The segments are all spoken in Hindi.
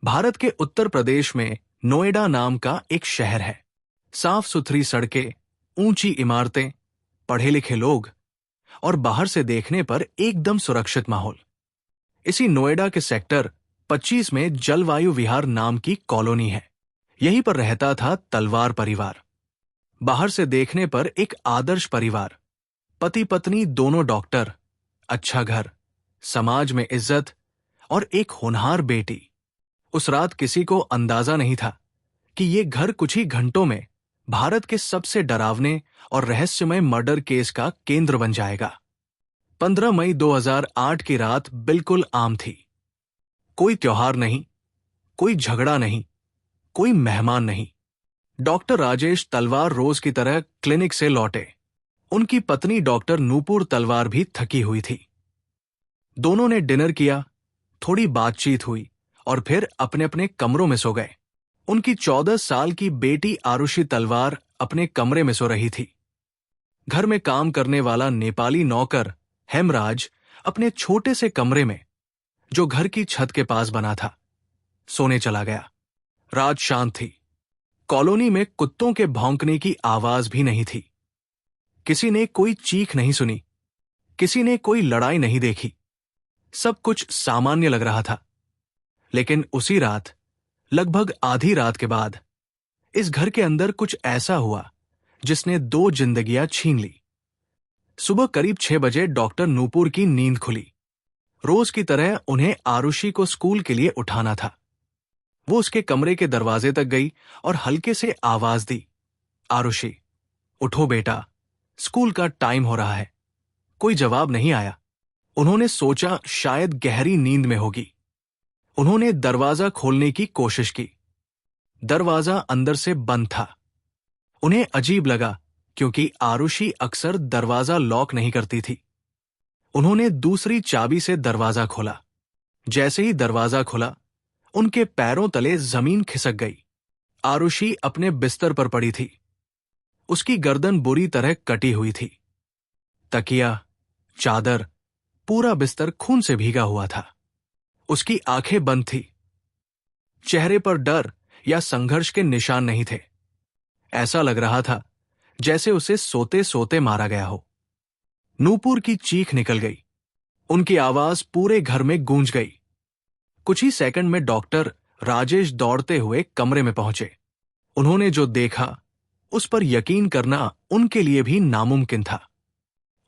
भारत के उत्तर प्रदेश में नोएडा नाम का एक शहर है। साफ सुथरी सड़कें, ऊंची इमारतें, पढ़े लिखे लोग और बाहर से देखने पर एकदम सुरक्षित माहौल। इसी नोएडा के सेक्टर 25 में जलवायु विहार नाम की कॉलोनी है। यहीं पर रहता था तलवार परिवार। बाहर से देखने पर एक आदर्श परिवार, पति पत्नी दोनों डॉक्टर, अच्छा घर, समाज में इज्जत और एक होनहार बेटी। उस रात किसी को अंदाजा नहीं था कि ये घर कुछ ही घंटों में भारत के सबसे डरावने और रहस्यमय मर्डर केस का केंद्र बन जाएगा। 15 मई 2008 की रात बिल्कुल आम थी। कोई त्योहार नहीं, कोई झगड़ा नहीं, कोई मेहमान नहीं। डॉक्टर राजेश तलवार रोज की तरह क्लिनिक से लौटे। उनकी पत्नी डॉक्टर नूपुर तलवार भी थकी हुई थी। दोनों ने डिनर किया, थोड़ी बातचीत हुई और फिर अपने अपने कमरों में सो गए। उनकी 14 साल की बेटी आरुषि तलवार अपने कमरे में सो रही थी। घर में काम करने वाला नेपाली नौकर हेमराज अपने छोटे से कमरे में, जो घर की छत के पास बना था, सोने चला गया। रात शांत थी। कॉलोनी में कुत्तों के भौंकने की आवाज भी नहीं थी। किसी ने कोई चीख नहीं सुनी, किसी ने कोई लड़ाई नहीं देखी। सब कुछ सामान्य लग रहा था। लेकिन उसी रात, लगभग आधी रात के बाद, इस घर के अंदर कुछ ऐसा हुआ जिसने 2 जिंदगियां छीन ली। सुबह करीब 6 बजे डॉक्टर नूपुर की नींद खुली। रोज की तरह उन्हें आरुषि को स्कूल के लिए उठाना था। वो उसके कमरे के दरवाजे तक गई और हल्के से आवाज दी, आरुषि, उठो बेटा, स्कूल का टाइम हो रहा है। कोई जवाब नहीं आया। उन्होंने सोचा शायद गहरी नींद में होगी। उन्होंने दरवाजा खोलने की कोशिश की। दरवाजा अंदर से बंद था। उन्हें अजीब लगा क्योंकि आरुषि अक्सर दरवाजा लॉक नहीं करती थी। उन्होंने दूसरी चाबी से दरवाजा खोला। जैसे ही दरवाजा खुला, उनके पैरों तले जमीन खिसक गई। आरुषि अपने बिस्तर पर पड़ी थी। उसकी गर्दन बुरी तरह कटी हुई थी। तकिया, चादर, पूरा बिस्तर खून से भीगा हुआ था। उसकी आंखें बंद थी। चेहरे पर डर या संघर्ष के निशान नहीं थे। ऐसा लग रहा था जैसे उसे सोते सोते मारा गया हो। नूपुर की चीख निकल गई। उनकी आवाज पूरे घर में गूंज गई। कुछ ही सेकंड में डॉक्टर राजेश दौड़ते हुए कमरे में पहुंचे। उन्होंने जो देखा, उस पर यकीन करना उनके लिए भी नामुमकिन था।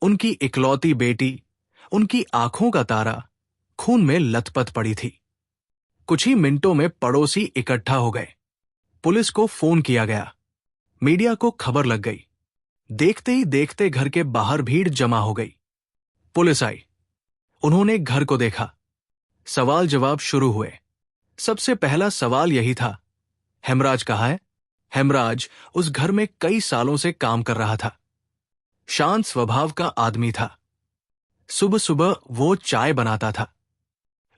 उनकी इकलौती बेटी, उनकी आंखों का तारा, खून में लथपथ पड़ी थी। कुछ ही मिनटों में पड़ोसी इकट्ठा हो गए। पुलिस को फोन किया गया। मीडिया को खबर लग गई। देखते ही देखते घर के बाहर भीड़ जमा हो गई। पुलिस आई। उन्होंने घर को देखा। सवाल जवाब शुरू हुए। सबसे पहला सवाल यही था, हेमराज कहाँ है? हेमराज उस घर में कई सालों से काम कर रहा था। शांत स्वभाव का आदमी था। सुबह सुबह वो चाय बनाता था।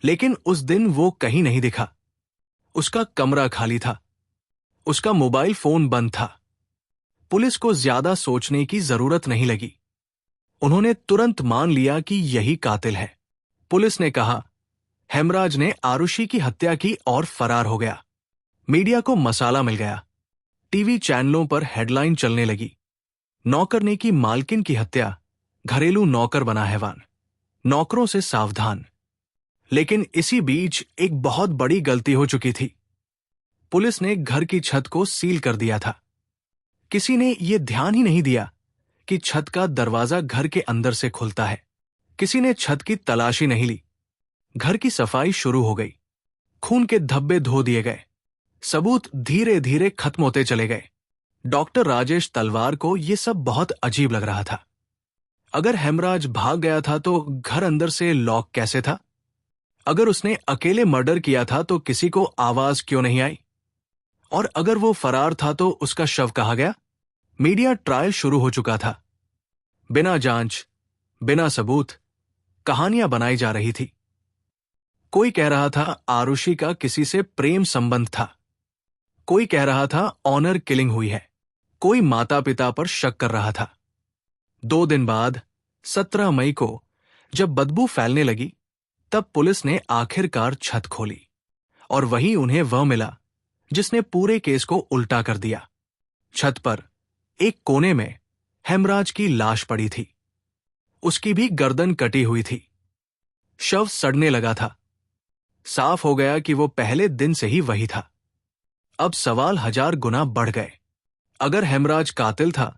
लेकिन उस दिन वो कहीं नहीं दिखा। उसका कमरा खाली था। उसका मोबाइल फोन बंद था। पुलिस को ज्यादा सोचने की जरूरत नहीं लगी। उन्होंने तुरंत मान लिया कि यही कातिल है। पुलिस ने कहा, हेमराज ने आरुषि की हत्या की और फरार हो गया। मीडिया को मसाला मिल गया। टीवी चैनलों पर हेडलाइन चलने लगी, नौकरने की मालकिन की हत्या, घरेलू नौकर बना हैवान, नौकरों से सावधान। लेकिन इसी बीच एक बहुत बड़ी गलती हो चुकी थी। पुलिस ने घर की छत को सील कर दिया था। किसी ने यह ध्यान ही नहीं दिया कि छत का दरवाजा घर के अंदर से खुलता है। किसी ने छत की तलाशी नहीं ली। घर की सफाई शुरू हो गई। खून के धब्बे धो दिए गए। सबूत धीरे धीरे खत्म होते चले गए। डॉक्टर राजेश तलवार को यह सब बहुत अजीब लग रहा था। अगर हेमराज भाग गया था तो घर अंदर से लॉक कैसे था? अगर उसने अकेले मर्डर किया था तो किसी को आवाज क्यों नहीं आई? और अगर वो फरार था तो उसका शव कहाँ गया? मीडिया ट्रायल शुरू हो चुका था। बिना जांच, बिना सबूत कहानियां बनाई जा रही थी। कोई कह रहा था आरुषि का किसी से प्रेम संबंध था। कोई कह रहा था ऑनर किलिंग हुई है। कोई माता पिता पर शक कर रहा था। 2 दिन बाद 17 मई को जब बदबू फैलने लगी, तब पुलिस ने आखिरकार छत खोली और वहीं उन्हें वह मिला जिसने पूरे केस को उल्टा कर दिया। छत पर एक कोने में हेमराज की लाश पड़ी थी। उसकी भी गर्दन कटी हुई थी। शव सड़ने लगा था। साफ हो गया कि वो पहले दिन से ही वही था। अब सवाल 1000 गुना बढ़ गए। अगर हेमराज कातिल था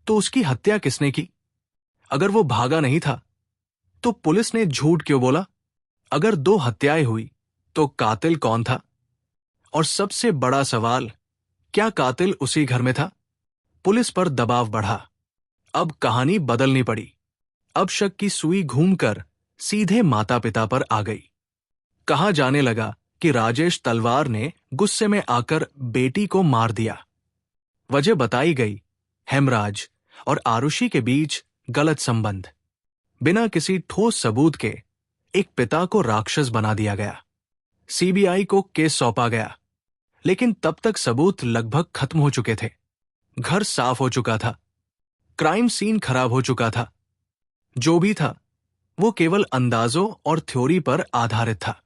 तो उसकी हत्या किसने की? अगर वो भागा नहीं था तो पुलिस ने झूठ क्यों बोला? अगर 2 हत्याएं हुई तो कातिल कौन था? और सबसे बड़ा सवाल, क्या कातिल उसी घर में था? पुलिस पर दबाव बढ़ा। अब कहानी बदलनी पड़ी। अब शक की सुई घूमकर सीधे माता पिता पर आ गई। कहा जाने लगा कि राजेश तलवार ने गुस्से में आकर बेटी को मार दिया। वजह बताई गई, हेमराज और आरुषि के बीच गलत संबंध। बिना किसी ठोस सबूत के एक पिता को राक्षस बना दिया गया। सीबीआई को केस सौंपा गया, लेकिन तब तक सबूत लगभग खत्म हो चुके थे। घर साफ हो चुका था। क्राइम सीन खराब हो चुका था। जो भी था वो केवल अंदाजों और थ्योरी पर आधारित था।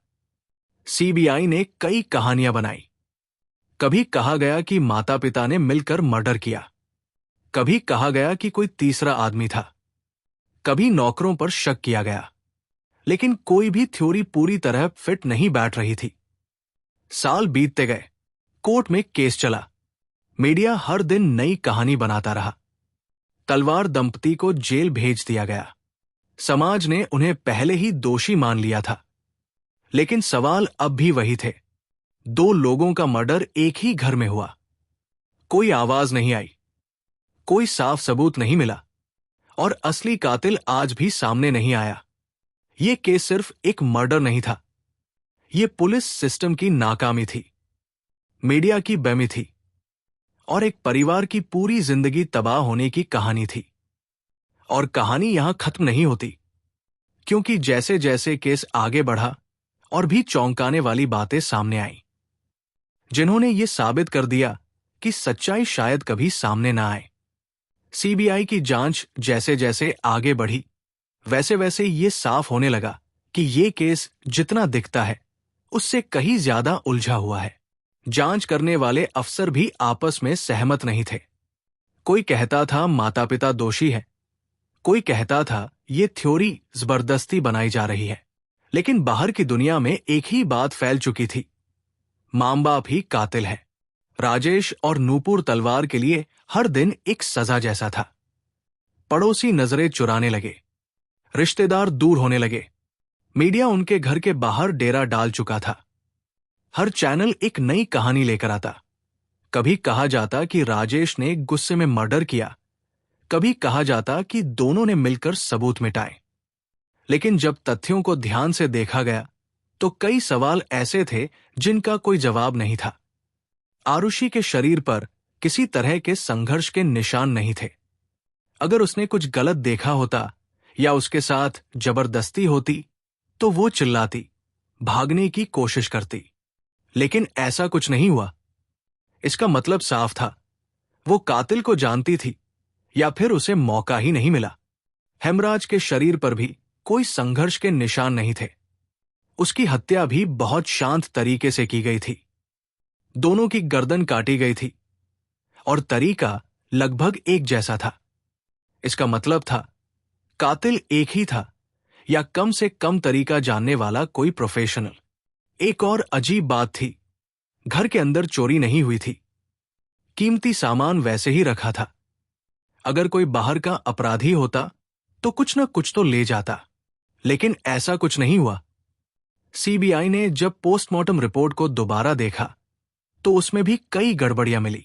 सीबीआई ने कई कहानियां बनाई। कभी कहा गया कि माता पिता ने मिलकर मर्डर किया, कभी कहा गया कि कोई तीसरा आदमी था, कभी नौकरों पर शक किया गया, लेकिन कोई भी थ्योरी पूरी तरह फिट नहीं बैठ रही थी। साल बीतते गए। कोर्ट में केस चला। मीडिया हर दिन नई कहानी बनाता रहा। तलवार दंपति को जेल भेज दिया गया। समाज ने उन्हें पहले ही दोषी मान लिया था। लेकिन सवाल अब भी वही थे। 2 लोगों का मर्डर एक ही घर में हुआ। कोई आवाज नहीं आई, कोई साफ सबूत नहीं मिला, और असली कातिल आज भी सामने नहीं आया। यह केस सिर्फ एक मर्डर नहीं था। यह पुलिस सिस्टम की नाकामी थी, मीडिया की बेमी थी, और एक परिवार की पूरी जिंदगी तबाह होने की कहानी थी। और कहानी यहां खत्म नहीं होती, क्योंकि जैसे जैसे केस आगे बढ़ा और भी चौंकाने वाली बातें सामने आईं, जिन्होंने ये साबित कर दिया कि सच्चाई शायद कभी सामने ना आए। सीबीआई की जांच जैसे जैसे आगे बढ़ी, वैसे वैसे ये साफ होने लगा कि ये केस जितना दिखता है उससे कहीं ज्यादा उलझा हुआ है। जांच करने वाले अफसर भी आपस में सहमत नहीं थे। कोई कहता था माता पिता दोषी है, कोई कहता था ये थ्योरी जबरदस्ती बनाई जा रही है। लेकिन बाहर की दुनिया में एक ही बात फैल चुकी थी, मां बाप ही कातिल है। राजेश और नूपुर तलवार के लिए हर दिन एक सजा जैसा था। पड़ोसी नजरें चुराने लगे, रिश्तेदार दूर होने लगे, मीडिया उनके घर के बाहर डेरा डाल चुका था। हर चैनल एक नई कहानी लेकर आता। कभी कहा जाता कि राजेश ने गुस्से में मर्डर किया, कभी कहा जाता कि दोनों ने मिलकर सबूत मिटाए। लेकिन जब तथ्यों को ध्यान से देखा गया तो कई सवाल ऐसे थे जिनका कोई जवाब नहीं था। आरुषि के शरीर पर किसी तरह के संघर्ष के निशान नहीं थे। अगर उसने कुछ गलत देखा होता या उसके साथ जबरदस्ती होती तो वो चिल्लाती, भागने की कोशिश करती। लेकिन ऐसा कुछ नहीं हुआ। इसका मतलब साफ था, वो कातिल को जानती थी या फिर उसे मौका ही नहीं मिला। हेमराज के शरीर पर भी कोई संघर्ष के निशान नहीं थे। उसकी हत्या भी बहुत शांत तरीके से की गई थी। दोनों की गर्दन काटी गई थी और तरीका लगभग एक जैसा था। इसका मतलब था कातिल एक ही था, या कम से कम तरीका जानने वाला कोई प्रोफेशनल। एक और अजीब बात थी, घर के अंदर चोरी नहीं हुई थी। कीमती सामान वैसे ही रखा था। अगर कोई बाहर का अपराधी होता तो कुछ न कुछ तो ले जाता, लेकिन ऐसा कुछ नहीं हुआ। सीबीआई ने जब पोस्टमार्टम रिपोर्ट को दोबारा देखा तो उसमें भी कई गड़बड़ियां मिली।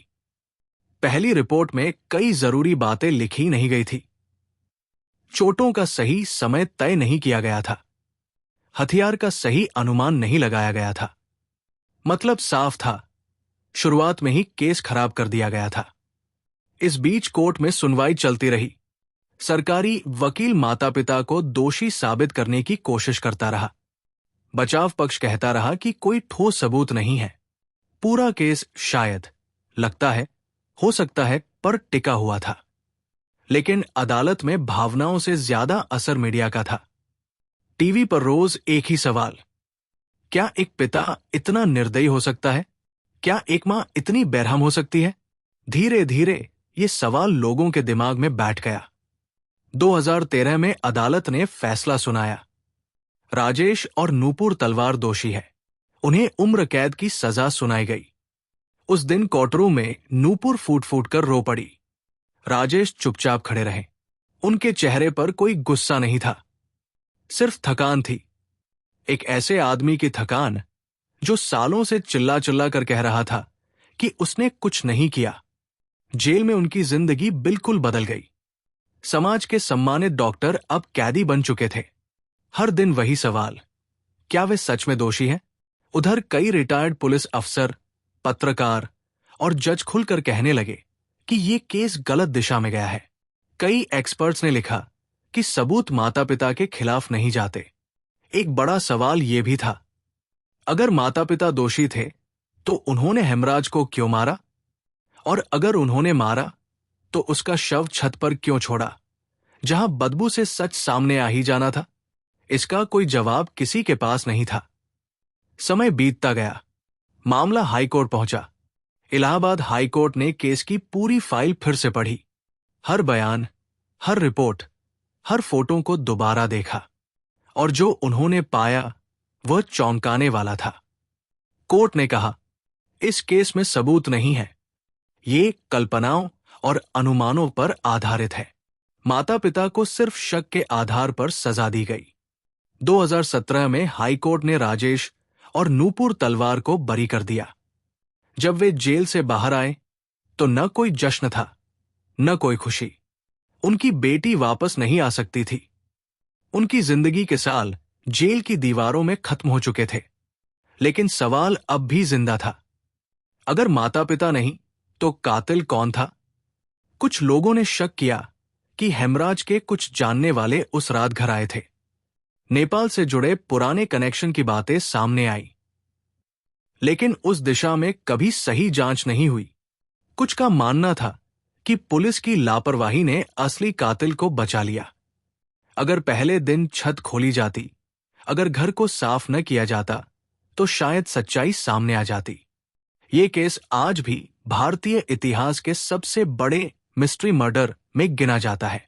पहली रिपोर्ट में कई जरूरी बातें लिखी नहीं गई थी। चोटों का सही समय तय नहीं किया गया था। हथियार का सही अनुमान नहीं लगाया गया था। मतलब साफ था, शुरुआत में ही केस खराब कर दिया गया था। इस बीच कोर्ट में सुनवाई चलती रही। सरकारी वकील माता पिता को दोषी साबित करने की कोशिश करता रहा। बचाव पक्ष कहता रहा कि कोई ठोस सबूत नहीं है। पूरा केस शायद, लगता है, हो सकता है, पर टिका हुआ था। लेकिन अदालत में भावनाओं से ज्यादा असर मीडिया का था। टीवी पर रोज एक ही सवाल, क्या एक पिता इतना निर्दयी हो सकता है? क्या एक मां इतनी बेरहम हो सकती है? धीरे धीरे ये सवाल लोगों के दिमाग में बैठ गया। 2013 में अदालत ने फैसला सुनाया। राजेश और नूपुर तलवार दोषी है। उन्हें उम्र कैद की सजा सुनाई गई। उस दिन कोर्टरूम में नूपुर फूट फूट कर रो पड़ी। राजेश चुपचाप खड़े रहे। उनके चेहरे पर कोई गुस्सा नहीं था, सिर्फ थकान थी। एक ऐसे आदमी की थकान जो सालों से चिल्ला चिल्ला कर कह रहा था कि उसने कुछ नहीं किया। जेल में उनकी जिंदगी बिल्कुल बदल गई। समाज के सम्मानित डॉक्टर अब कैदी बन चुके थे। हर दिन वही सवाल, क्या वे सच में दोषी हैं? उधर कई रिटायर्ड पुलिस अफसर, पत्रकार और जज खुलकर कहने लगे कि ये केस गलत दिशा में गया है। कई एक्सपर्ट्स ने लिखा कि सबूत माता पिता के खिलाफ नहीं जाते। एक बड़ा सवाल यह भी था, अगर माता पिता दोषी थे तो उन्होंने हेमराज को क्यों मारा? और अगर उन्होंने मारा तो उसका शव छत पर क्यों छोड़ा, जहां बदबू से सच सामने आ ही जाना था? इसका कोई जवाब किसी के पास नहीं था। समय बीतता गया। मामला हाईकोर्ट पहुंचा। इलाहाबाद हाईकोर्ट ने केस की पूरी फाइल फिर से पढ़ी। हर बयान, हर रिपोर्ट, हर फोटो को दोबारा देखा, और जो उन्होंने पाया वह चौंकाने वाला था। कोर्ट ने कहा, इस केस में सबूत नहीं है, ये कल्पनाओं और अनुमानों पर आधारित है। माता पिता को सिर्फ शक के आधार पर सजा दी गई। 2017 में हाईकोर्ट ने राजेश और नूपुर तलवार को बरी कर दिया। जब वे जेल से बाहर आए तो न कोई जश्न था, न कोई खुशी। उनकी बेटी वापस नहीं आ सकती थी। उनकी जिंदगी के साल जेल की दीवारों में खत्म हो चुके थे। लेकिन सवाल अब भी जिंदा था, अगर माता पिता नहीं तो कातिल कौन था? कुछ लोगों ने शक किया कि हेमराज के कुछ जानने वाले उस रात घर आए थे। नेपाल से जुड़े पुराने कनेक्शन की बातें सामने आई, लेकिन उस दिशा में कभी सही जांच नहीं हुई। कुछ का मानना था कि पुलिस की लापरवाही ने असली कातिल को बचा लिया। अगर पहले दिन छत खोली जाती, अगर घर को साफ न किया जाता, तो शायद सच्चाई सामने आ जाती। ये केस आज भी भारतीय इतिहास के सबसे बड़े मिस्ट्री मर्डर में गिना जाता है।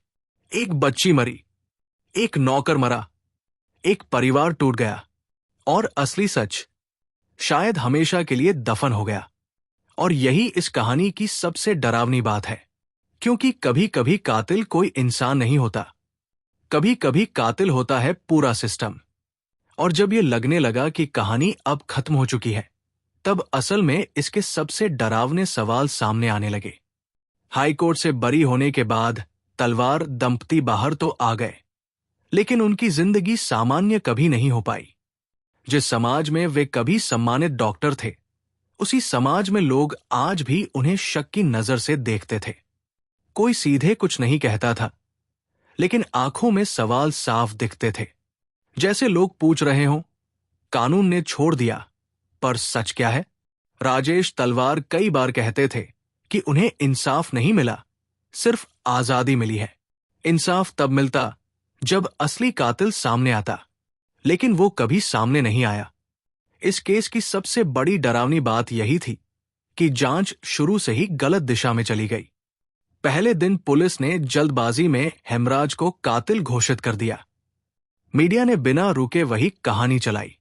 एक बच्ची मरी, एक नौकर मरा, एक परिवार टूट गया, और असली सच शायद हमेशा के लिए दफन हो गया। और यही इस कहानी की सबसे डरावनी बात है, क्योंकि कभी कभी कातिल कोई इंसान नहीं होता, कभी कभी कातिल होता है पूरा सिस्टम। और जब ये लगने लगा कि कहानी अब खत्म हो चुकी है, तब असल में इसके सबसे डरावने सवाल सामने आने लगे। हाईकोर्ट से बरी होने के बाद तलवार दंपति बाहर तो आ गए, लेकिन उनकी जिंदगी सामान्य कभी नहीं हो पाई। जिस समाज में वे कभी सम्मानित डॉक्टर थे, उसी समाज में लोग आज भी उन्हें शक की नजर से देखते थे। कोई सीधे कुछ नहीं कहता था, लेकिन आंखों में सवाल साफ दिखते थे, जैसे लोग पूछ रहे हों, कानून ने छोड़ दिया, पर सच क्या है? राजेश तलवार कई बार कहते थे कि उन्हें इंसाफ नहीं मिला, सिर्फ आजादी मिली है। इंसाफ तब मिलता जब असली कातिल सामने आता, लेकिन वो कभी सामने नहीं आया। इस केस की सबसे बड़ी डरावनी बात यही थी कि जांच शुरू से ही गलत दिशा में चली गई। पहले दिन पुलिस ने जल्दबाजी में हेमराज को कातिल घोषित कर दिया। मीडिया ने बिना रुके वही कहानी चलाई।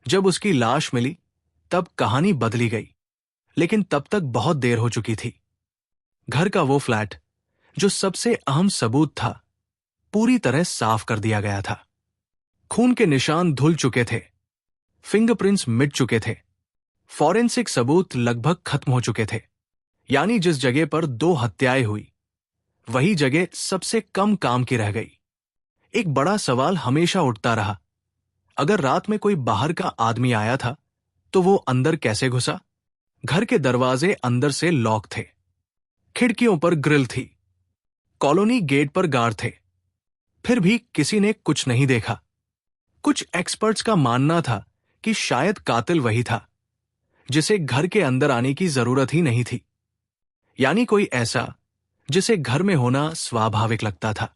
जब उसकी लाश मिली तब कहानी बदली गई, लेकिन तब तक बहुत देर हो चुकी थी। घर का वो फ्लैट जो सबसे अहम सबूत था, पूरी तरह साफ कर दिया गया था। खून के निशान धुल चुके थे, फिंगरप्रिंट्स मिट चुके थे, फॉरेंसिक सबूत लगभग खत्म हो चुके थे। यानी जिस जगह पर 2 हत्याएं हुई, वही जगह सबसे कम काम की रह गई। एक बड़ा सवाल हमेशा उठता रहा, अगर रात में कोई बाहर का आदमी आया था तो वो अंदर कैसे घुसा? घर के दरवाजे अंदर से लॉक थे, खिड़कियों पर ग्रिल थी, कॉलोनी गेट पर गार्ड थे, फिर भी किसी ने कुछ नहीं देखा। कुछ एक्सपर्ट्स का मानना था कि शायद कातिल वही था जिसे घर के अंदर आने की जरूरत ही नहीं थी, यानी कोई ऐसा जिसे घर में होना स्वाभाविक लगता था।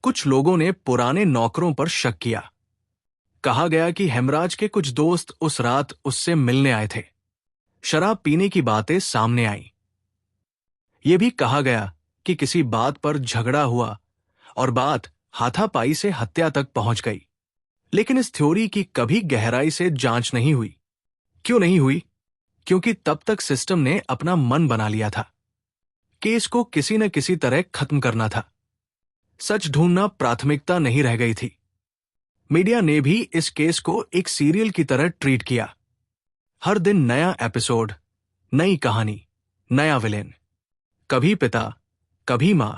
कुछ लोगों ने पुराने नौकरों पर शक किया, कहा गया कि हेमराज के कुछ दोस्त उस रात उससे मिलने आए थे। शराब पीने की बातें सामने आईं। यह भी कहा गया कि किसी बात पर झगड़ा हुआ और बात हाथापाई से हत्या तक पहुंच गई। लेकिन इस थ्योरी की कभी गहराई से जांच नहीं हुई। क्यों नहीं हुई? क्योंकि तब तक सिस्टम ने अपना मन बना लिया था। केस को किसी न किसी तरह खत्म करना था। सच ढूंढना प्राथमिकता नहीं रह गई थी। मीडिया ने भी इस केस को एक सीरियल की तरह ट्रीट किया। हर दिन नया एपिसोड, नई कहानी, नया विलेन। कभी पिता, कभी मां,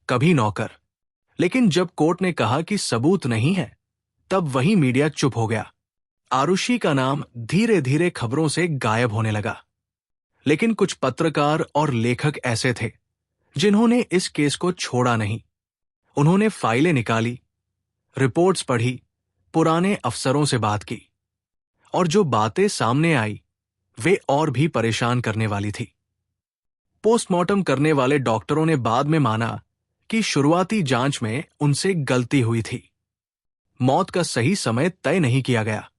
कभी नौकर। लेकिन जब कोर्ट ने कहा कि सबूत नहीं है, तब वही मीडिया चुप हो गया। आरुषि का नाम धीरे धीरे खबरों से गायब होने लगा। लेकिन कुछ पत्रकार और लेखक ऐसे थे जिन्होंने इस केस को छोड़ा नहीं। उन्होंने फाइलें निकाली, रिपोर्ट्स पढ़ी, पुराने अफसरों से बात की, और जो बातें सामने आई वे और भी परेशान करने वाली थी। पोस्टमार्टम करने वाले डॉक्टरों ने बाद में माना कि शुरुआती जांच में उनसे गलती हुई थी। मौत का सही समय तय नहीं किया गया।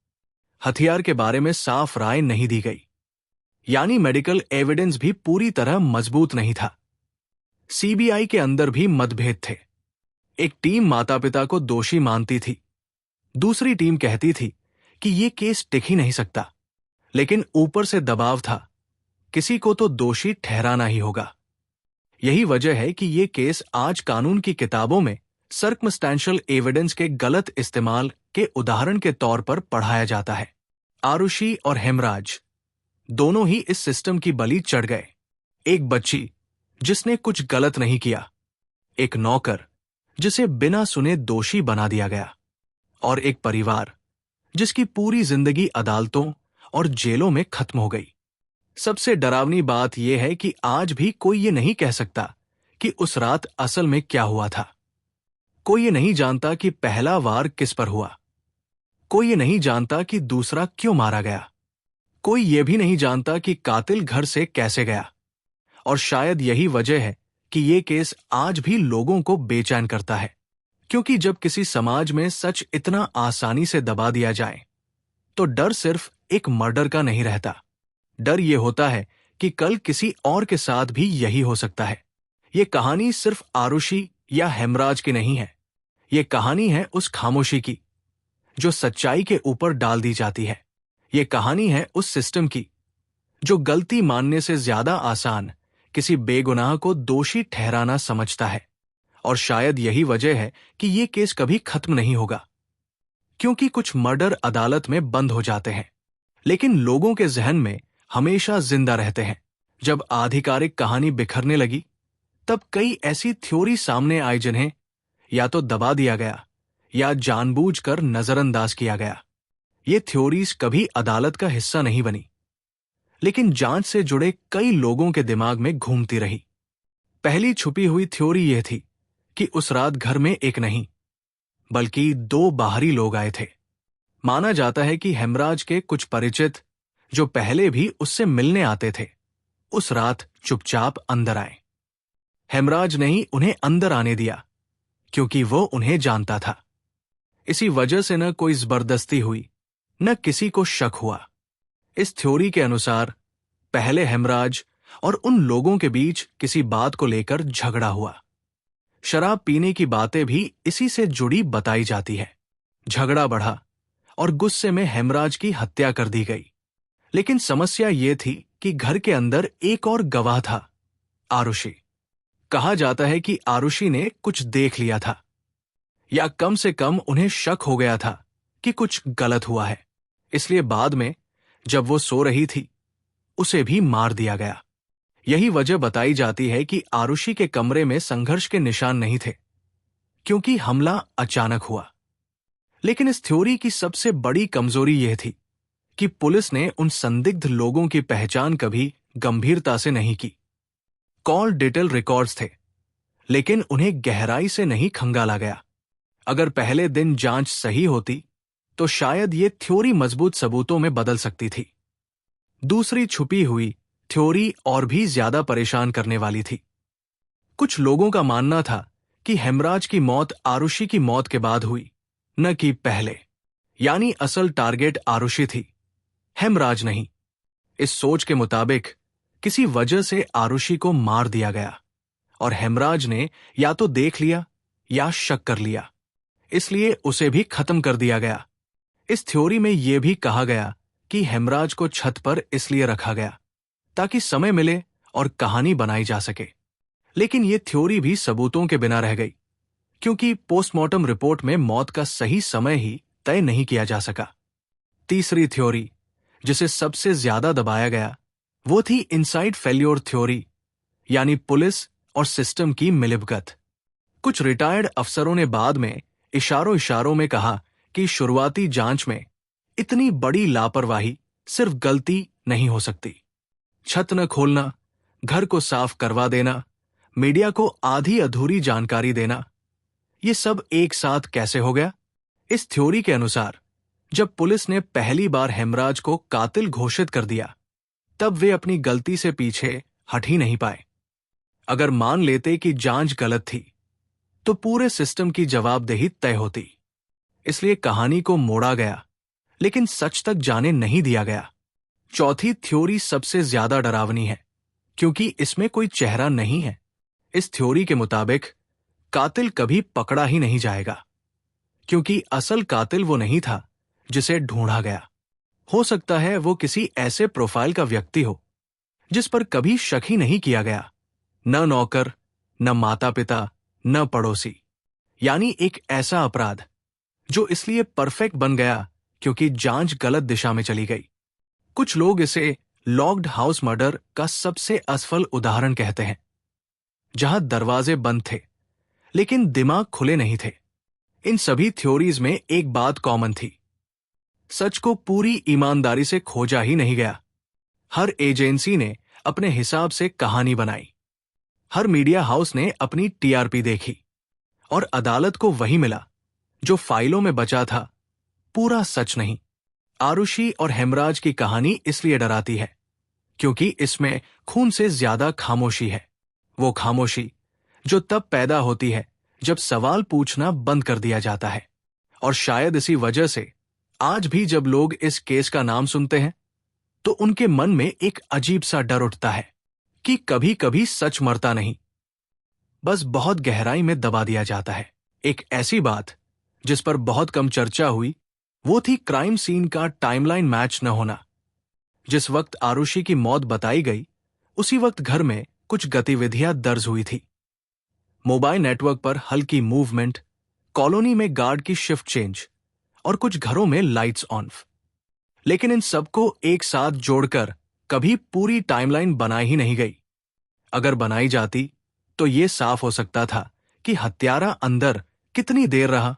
हथियार के बारे में साफ राय नहीं दी गई। यानी मेडिकल एविडेंस भी पूरी तरह मजबूत नहीं था। सीबीआई के अंदर भी मतभेद थे। एक टीम माता पिता को दोषी मानती थी, दूसरी टीम कहती थी कि यह केस टिक ही नहीं सकता। लेकिन ऊपर से दबाव था, किसी को तो दोषी ठहराना ही होगा। यही वजह है कि यह केस आज कानून की किताबों में सर्कमस्टेंशियल एविडेंस के गलत इस्तेमाल के उदाहरण के तौर पर पढ़ाया जाता है। आरुषि और हेमराज दोनों ही इस सिस्टम की बलि चढ़ गए। एक बच्ची जिसने कुछ गलत नहीं किया, एक नौकर जिसे बिना सुने दोषी बना दिया गया, और एक परिवार जिसकी पूरी जिंदगी अदालतों और जेलों में खत्म हो गई। सबसे डरावनी बात यह है कि आज भी कोई ये नहीं कह सकता कि उस रात असल में क्या हुआ था। कोई ये नहीं जानता कि पहला वार किस पर हुआ। कोई ये नहीं जानता कि दूसरा क्यों मारा गया। कोई ये भी नहीं जानता कि कातिल घर से कैसे गया। और शायद यही वजह है कि ये केस आज भी लोगों को बेचैन करता है। क्योंकि जब किसी समाज में सच इतना आसानी से दबा दिया जाए, तो डर सिर्फ एक मर्डर का नहीं रहता। डर ये होता है कि कल किसी और के साथ भी यही हो सकता है। ये कहानी सिर्फ आरुषि या हेमराज की नहीं है। ये कहानी है उस खामोशी की जो सच्चाई के ऊपर डाल दी जाती है। ये कहानी है उस सिस्टम की जो गलती मानने से ज्यादा आसान किसी बेगुनाह को दोषी ठहराना समझता है। और शायद यही वजह है कि ये केस कभी खत्म नहीं होगा। क्योंकि कुछ मर्डर अदालत में बंद हो जाते हैं, लेकिन लोगों के जहन में हमेशा जिंदा रहते हैं। जब आधिकारिक कहानी बिखरने लगी, तब कई ऐसी थ्योरी सामने आई जिन्हें या तो दबा दिया गया या जानबूझकर नजरअंदाज किया गया। ये थ्योरीज कभी अदालत का हिस्सा नहीं बनी, लेकिन जांच से जुड़े कई लोगों के दिमाग में घूमती रही। पहली छुपी हुई थ्योरी यह थी कि उस रात घर में एक नहीं, बल्कि दो बाहरी लोग आए थे। माना जाता है कि हेमराज के कुछ परिचित जो पहले भी उससे मिलने आते थे, उस रात चुपचाप अंदर आए। हेमराज ने ही उन्हें अंदर आने दिया, क्योंकि वो उन्हें जानता था। इसी वजह से न कोई जबरदस्ती हुई, न किसी को शक हुआ। इस थ्योरी के अनुसार पहले हेमराज और उन लोगों के बीच किसी बात को लेकर झगड़ा हुआ। शराब पीने की बातें भी इसी से जुड़ी बताई जाती है। झगड़ा बढ़ा और गुस्से में हेमराज की हत्या कर दी गई। लेकिन समस्या ये थी कि घर के अंदर एक और गवाह था, आरुषि। कहा जाता है कि आरुषि ने कुछ देख लिया था, या कम से कम उन्हें शक हो गया था कि कुछ गलत हुआ है। इसलिए बाद में जब वो सो रही थी, उसे भी मार दिया गया। यही वजह बताई जाती है कि आरुषि के कमरे में संघर्ष के निशान नहीं थे, क्योंकि हमला अचानक हुआ। लेकिन इस थ्योरी की सबसे बड़ी कमजोरी यह थी कि पुलिस ने उन संदिग्ध लोगों की पहचान कभी गंभीरता से नहीं की। कॉल डिटेल रिकॉर्ड्स थे, लेकिन उन्हें गहराई से नहीं खंगाला गया। अगर पहले दिन जांच सही होती, तो शायद ये थ्योरी मजबूत सबूतों में बदल सकती थी। दूसरी छुपी हुई थ्योरी और भी ज्यादा परेशान करने वाली थी। कुछ लोगों का मानना था कि हेमराज की मौत आरुषि की मौत के बाद हुई, न कि पहले। यानी असल टारगेट आरुषि थी, हेमराज नहीं। इस सोच के मुताबिक किसी वजह से आरुषि को मार दिया गया और हेमराज ने या तो देख लिया या शक कर लिया, इसलिए उसे भी खत्म कर दिया गया। इस थ्योरी में यह भी कहा गया कि हेमराज को छत पर इसलिए रखा गया ताकि समय मिले और कहानी बनाई जा सके। लेकिन यह थ्योरी भी सबूतों के बिना रह गई, क्योंकि पोस्टमार्टम रिपोर्ट में मौत का सही समय ही तय नहीं किया जा सका। तीसरी थ्योरी, जिसे सबसे ज्यादा दबाया गया, वो थी इनसाइड फेल्योर थ्योरी, यानी पुलिस और सिस्टम की मिलीभगत। कुछ रिटायर्ड अफसरों ने बाद में इशारों इशारों में कहा कि शुरुआती जांच में इतनी बड़ी लापरवाही सिर्फ गलती नहीं हो सकती। छत न खोलना, घर को साफ करवा देना, मीडिया को आधी अधूरी जानकारी देना, ये सब एक साथ कैसे हो गया? इस थ्योरी के अनुसार जब पुलिस ने पहली बार हेमराज को कातिल घोषित कर दिया, तब वे अपनी गलती से पीछे हट ही नहीं पाए। अगर मान लेते कि जांच गलत थी, तो पूरे सिस्टम की जवाबदेही तय होती। इसलिए कहानी को मोड़ा गया, लेकिन सच तक जाने नहीं दिया गया। चौथी थ्योरी सबसे ज्यादा डरावनी है, क्योंकि इसमें कोई चेहरा नहीं है। इस थ्योरी के मुताबिक कातिल कभी पकड़ा ही नहीं जाएगा, क्योंकि असल कातिल वो नहीं था जिसे ढूंढा गया। हो सकता है वो किसी ऐसे प्रोफाइल का व्यक्ति हो जिस पर कभी शक ही नहीं किया गया, न नौकर, न माता पिता, न पड़ोसी। यानी एक ऐसा अपराध जो इसलिए परफेक्ट बन गया क्योंकि जांच गलत दिशा में चली गई। कुछ लोग इसे लॉक्ड हाउस मर्डर का सबसे असफल उदाहरण कहते हैं, जहां दरवाजे बंद थे लेकिन दिमाग खुले नहीं थे। इन सभी थ्योरीज में एक बात कॉमन थी, सच को पूरी ईमानदारी से खोजा ही नहीं गया। हर एजेंसी ने अपने हिसाब से कहानी बनाई, हर मीडिया हाउस ने अपनी टीआरपी देखी, और अदालत को वही मिला जो फाइलों में बचा था, पूरा सच नहीं। आरुषि और हेमराज की कहानी इसलिए डराती है क्योंकि इसमें खून से ज्यादा खामोशी है। वो खामोशी जो तब पैदा होती है जब सवाल पूछना बंद कर दिया जाता है। और शायद इसी वजह से आज भी जब लोग इस केस का नाम सुनते हैं तो उनके मन में एक अजीब सा डर उठता है कि कभी कभी सच मरता नहीं, बस बहुत गहराई में दबा दिया जाता है। एक ऐसी बात जिस पर बहुत कम चर्चा हुई वो थी क्राइम सीन का टाइमलाइन मैच न होना। जिस वक्त आरुषि की मौत बताई गई, उसी वक्त घर में कुछ गतिविधियां दर्ज हुई थी। मोबाइल नेटवर्क पर हल्की मूवमेंट, कॉलोनी में गार्ड की शिफ्ट चेंज और कुछ घरों में लाइट्स ऑन। लेकिन इन सबको एक साथ जोड़कर कभी पूरी टाइमलाइन बनाई ही नहीं गई। अगर बनाई जाती तो ये साफ हो सकता था कि हत्यारा अंदर कितनी देर रहा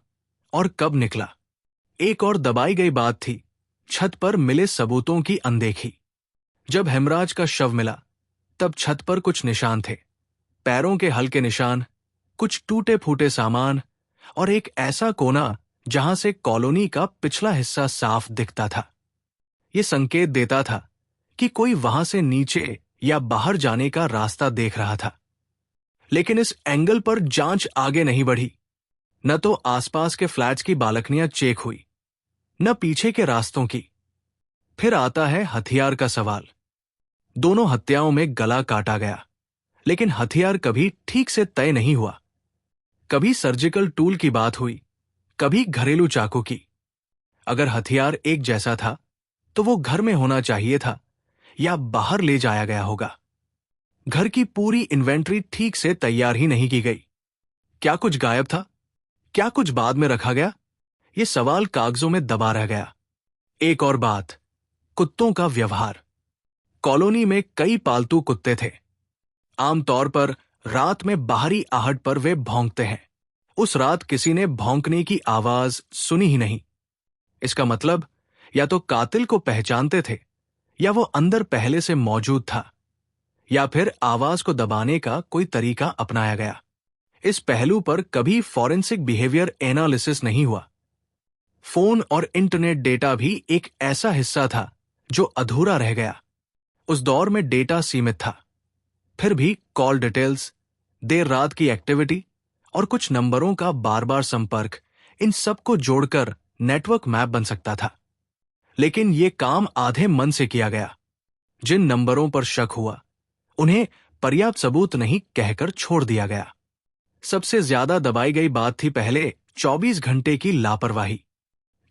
और कब निकला। एक और दबाई गई बात थी छत पर मिले सबूतों की अनदेखी। जब हेमराज का शव मिला तब छत पर कुछ निशान थे, पैरों के हल्के निशान, कुछ टूटे फूटे सामान और एक ऐसा कोना जहां से कॉलोनी का पिछला हिस्सा साफ दिखता था। यह संकेत देता था कि कोई वहां से नीचे या बाहर जाने का रास्ता देख रहा था। लेकिन इस एंगल पर जांच आगे नहीं बढ़ी। न तो आसपास के फ्लैट्स की बालकनियां चेक हुई, न पीछे के रास्तों की। फिर आता है हथियार का सवाल। दोनों हत्याओं में गला काटा गया, लेकिन हथियार कभी ठीक से तय नहीं हुआ। कभी सर्जिकल टूल की बात हुई, कभी घरेलू चाकू की। अगर हथियार एक जैसा था तो वो घर में होना चाहिए था या बाहर ले जाया गया होगा। घर की पूरी इन्वेंट्री ठीक से तैयार ही नहीं की गई। क्या कुछ गायब था? क्या कुछ बाद में रखा गया? ये सवाल कागजों में दबा रह गया। एक और बात, कुत्तों का व्यवहार। कॉलोनी में कई पालतू कुत्ते थे। आमतौर पर रात में बाहरी आहट पर वे भौंकते हैं। उस रात किसी ने भौंकने की आवाज सुनी ही नहीं। इसका मतलब या तो कातिल को पहचानते थे या वो अंदर पहले से मौजूद था, या फिर आवाज को दबाने का कोई तरीका अपनाया गया। इस पहलू पर कभी फॉरेंसिक बिहेवियर एनालिसिस नहीं हुआ। फोन और इंटरनेट डेटा भी एक ऐसा हिस्सा था जो अधूरा रह गया। उस दौर में डेटा सीमित था, फिर भी कॉल डिटेल्स, देर रात की एक्टिविटी और कुछ नंबरों का बार बार संपर्क, इन सब को जोड़कर नेटवर्क मैप बन सकता था। लेकिन ये काम आधे मन से किया गया। जिन नंबरों पर शक हुआ उन्हें पर्याप्त सबूत नहीं कहकर छोड़ दिया गया। सबसे ज्यादा दबाई गई बात थी पहले 24 घंटे की लापरवाही।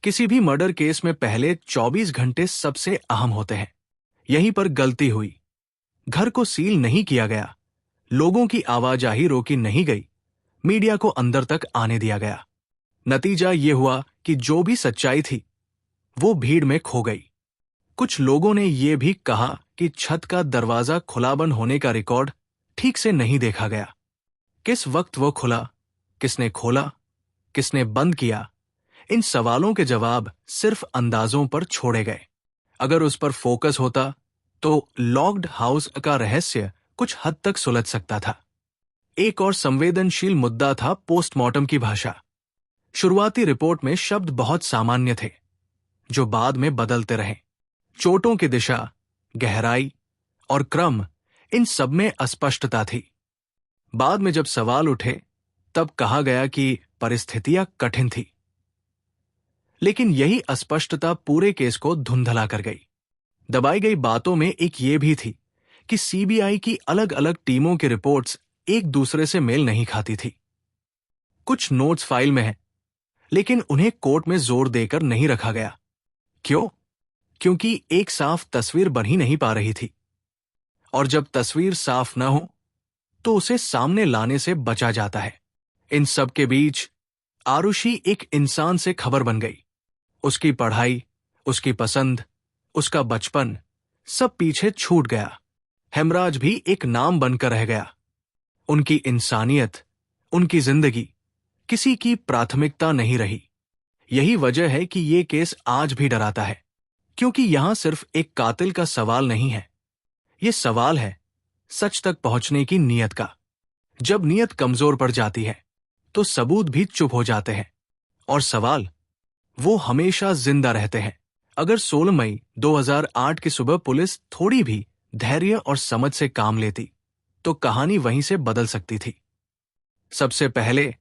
किसी भी मर्डर केस में पहले 24 घंटे सबसे अहम होते हैं। यहीं पर गलती हुई। घर को सील नहीं किया गया, लोगों की आवाजाही रोकी नहीं गई, मीडिया को अंदर तक आने दिया गया। नतीजा ये हुआ कि जो भी सच्चाई थी वो भीड़ में खो गई। कुछ लोगों ने यह भी कहा कि छत का दरवाजा खुला बंद होने का रिकॉर्ड ठीक से नहीं देखा गया। किस वक्त वो खुला, किसने खोला, किसने बंद किया, इन सवालों के जवाब सिर्फ अंदाजों पर छोड़े गए। अगर उस पर फोकस होता तो लॉक्ड हाउस का रहस्य कुछ हद तक सुलझ सकता था। एक और संवेदनशील मुद्दा था पोस्टमार्टम की भाषा। शुरुआती रिपोर्ट में शब्द बहुत सामान्य थे, जो बाद में बदलते रहे। चोटों की दिशा, गहराई और क्रम, इन सब में अस्पष्टता थी। बाद में जब सवाल उठे तब कहा गया कि परिस्थितियां कठिन थी। लेकिन यही अस्पष्टता पूरे केस को धुंधला कर गई। दबाई गई बातों में एक ये भी थी कि सीबीआई की अलग अलग टीमों की रिपोर्ट्स एक दूसरे से मेल नहीं खाती थी। कुछ नोट्स फाइल में हैं, लेकिन उन्हें कोर्ट में जोर देकर नहीं रखा गया। क्यों? क्योंकि एक साफ तस्वीर बन ही नहीं पा रही थी। और जब तस्वीर साफ न हो तो उसे सामने लाने से बचा जाता है। इन सब के बीच आरुषि एक इंसान से खबर बन गई। उसकी पढ़ाई, उसकी पसंद, उसका बचपन, सब पीछे छूट गया। हेमराज भी एक नाम बनकर रह गया। उनकी इंसानियत, उनकी जिंदगी किसी की प्राथमिकता नहीं रही। यही वजह है कि ये केस आज भी डराता है, क्योंकि यहां सिर्फ एक कातिल का सवाल नहीं है, ये सवाल है सच तक पहुंचने की नीयत का। जब नीयत कमजोर पड़ जाती है तो सबूत भी चुप हो जाते हैं और सवाल वो हमेशा जिंदा रहते हैं। अगर 16 मई 2008 की सुबह पुलिस थोड़ी भी धैर्य और समझ से काम लेती तो कहानी वहीं से बदल सकती थी। सबसे पहले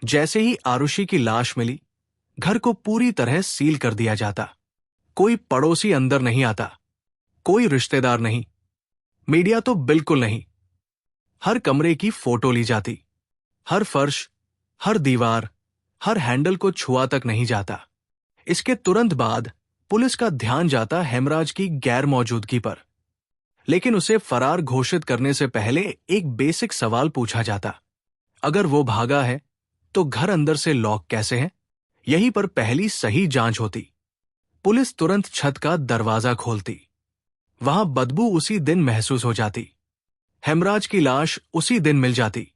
जैसे ही आरुषि की लाश मिली, घर को पूरी तरह सील कर दिया जाता। कोई पड़ोसी अंदर नहीं आता, कोई रिश्तेदार नहीं, मीडिया तो बिल्कुल नहीं। हर कमरे की फोटो ली जाती, हर फर्श, हर दीवार, हर हैंडल को छुआ तक नहीं जाता। इसके तुरंत बाद पुलिस का ध्यान जाता हेमराज की गैर मौजूदगी पर। लेकिन उसे फरार घोषित करने से पहले एक बेसिक सवाल पूछा जाता। अगर वो भागा है तो घर अंदर से लॉक कैसे है? यहीं पर पहली सही जांच होती। पुलिस तुरंत छत का दरवाजा खोलती। वहां बदबू उसी दिन महसूस हो जाती। हेमराज की लाश उसी दिन मिल जाती।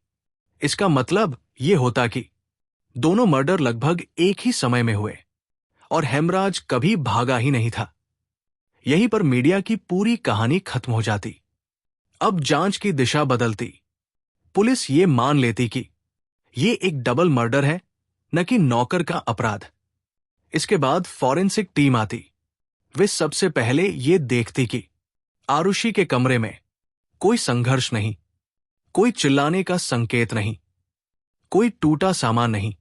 इसका मतलब ये होता कि दोनों मर्डर लगभग एक ही समय में हुए और हेमराज कभी भागा ही नहीं था। यहीं पर मीडिया की पूरी कहानी खत्म हो जाती। अब जांच की दिशा बदलती। पुलिस ये मान लेती कि ये एक डबल मर्डर है, न कि नौकर का अपराध। इसके बाद फॉरेंसिक टीम आती। वे सबसे पहले ये देखती कि आरुषि के कमरे में कोई संघर्ष नहीं, कोई चिल्लाने का संकेत नहीं, कोई टूटा सामान नहीं।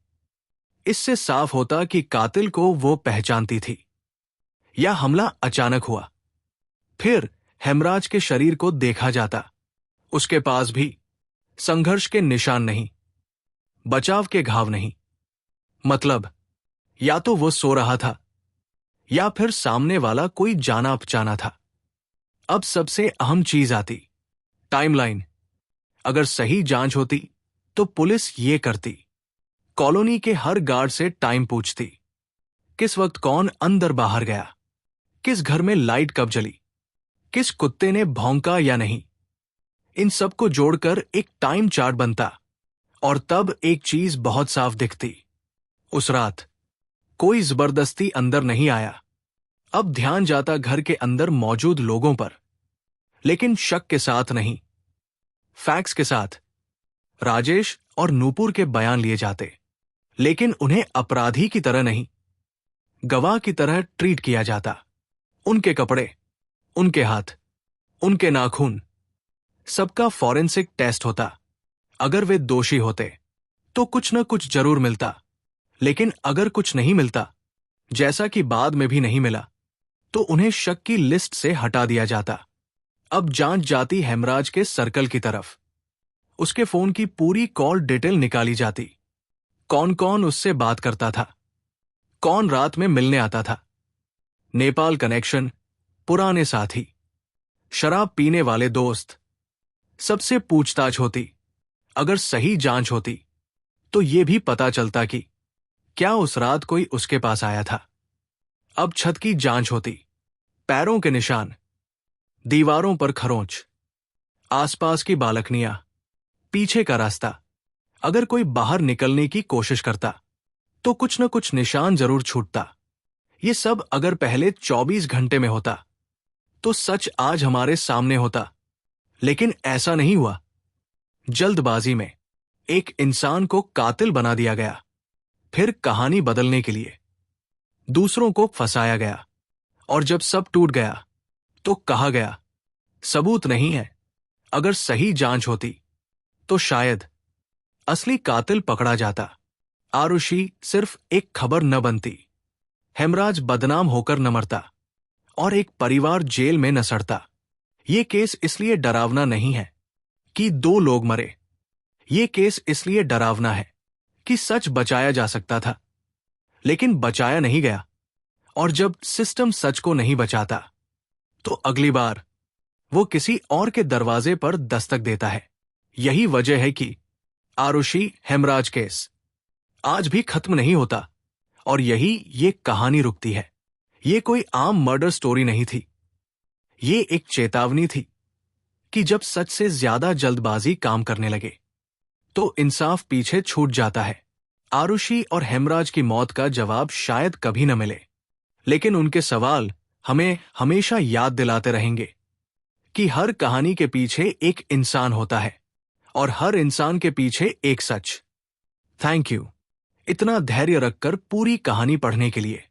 इससे साफ होता कि कातिल को वो पहचानती थी या हमला अचानक हुआ। फिर हेमराज के शरीर को देखा जाता। उसके पास भी संघर्ष के निशान नहीं, बचाव के घाव नहीं। मतलब या तो वो सो रहा था या फिर सामने वाला कोई जाना पहचाना था। अब सबसे अहम चीज आती, टाइमलाइन। अगर सही जांच होती तो पुलिस ये करती। कॉलोनी के हर गार्ड से टाइम पूछती। किस वक्त कौन अंदर बाहर गया, किस घर में लाइट कब जली, किस कुत्ते ने भौंका या नहीं। इन सब को जोड़कर एक टाइम चार्ट बनता और तब एक चीज बहुत साफ दिखती। उस रात कोई जबरदस्ती अंदर नहीं आया। अब ध्यान जाता घर के अंदर मौजूद लोगों पर, लेकिन शक के साथ नहीं, फैक्ट्स के साथ। राजेश और नूपुर के बयान लिए जाते, लेकिन उन्हें अपराधी की तरह नहीं, गवाह की तरह ट्रीट किया जाता। उनके कपड़े, उनके हाथ, उनके नाखून, सबका फॉरेंसिक टेस्ट होता। अगर वे दोषी होते तो कुछ न कुछ जरूर मिलता, लेकिन अगर कुछ नहीं मिलता जैसा कि बाद में भी नहीं मिला तो उन्हें शक की लिस्ट से हटा दिया जाता। अब जांच जाती हेमराज के सर्कल की तरफ। उसके फोन की पूरी कॉल डिटेल निकाली जाती। कौन कौन उससे बात करता था, कौन रात में मिलने आता था, नेपाल कनेक्शन, पुराने साथी, शराब पीने वाले दोस्त, सबसे पूछताछ होती। अगर सही जांच होती तो यह भी पता चलता कि क्या उस रात कोई उसके पास आया था। अब छत की जांच होती। पैरों के निशान, दीवारों पर खरोंच, आसपास की बालकनियां, पीछे का रास्ता। अगर कोई बाहर निकलने की कोशिश करता तो कुछ न कुछ निशान जरूर छूटता। ये सब अगर पहले 24 घंटे में होता तो सच आज हमारे सामने होता, लेकिन ऐसा नहीं हुआ। जल्दबाजी में एक इंसान को कातिल बना दिया गया, फिर कहानी बदलने के लिए दूसरों को फंसाया गया, और जब सब टूट गया तो कहा गया सबूत नहीं है। अगर सही जांच होती तो शायद असली कातिल पकड़ा जाता। आरुषि सिर्फ एक खबर न बनती, हेमराज बदनाम होकर न मरता, और एक परिवार जेल में न सड़ता। ये केस इसलिए डरावना नहीं है कि 2 लोग मरे। ये केस इसलिए डरावना है कि सच बचाया जा सकता था, लेकिन बचाया नहीं गया। और जब सिस्टम सच को नहीं बचाता तो अगली बार वो किसी और के दरवाजे पर दस्तक देता है। यही वजह है कि आरुषि हेमराज केस आज भी खत्म नहीं होता, और यही ये कहानी रुकती है। ये कोई आम मर्डर स्टोरी नहीं थी। ये एक चेतावनी थी कि जब सच से ज्यादा जल्दबाजी काम करने लगे तो इंसाफ पीछे छूट जाता है। आरुषि और हेमराज की मौत का जवाब शायद कभी न मिले, लेकिन उनके सवाल हमें हमेशा याद दिलाते रहेंगे कि हर कहानी के पीछे एक इंसान होता है, और हर इंसान के पीछे एक सच। थैंक यू इतना धैर्य रखकर पूरी कहानी पढ़ने के लिए।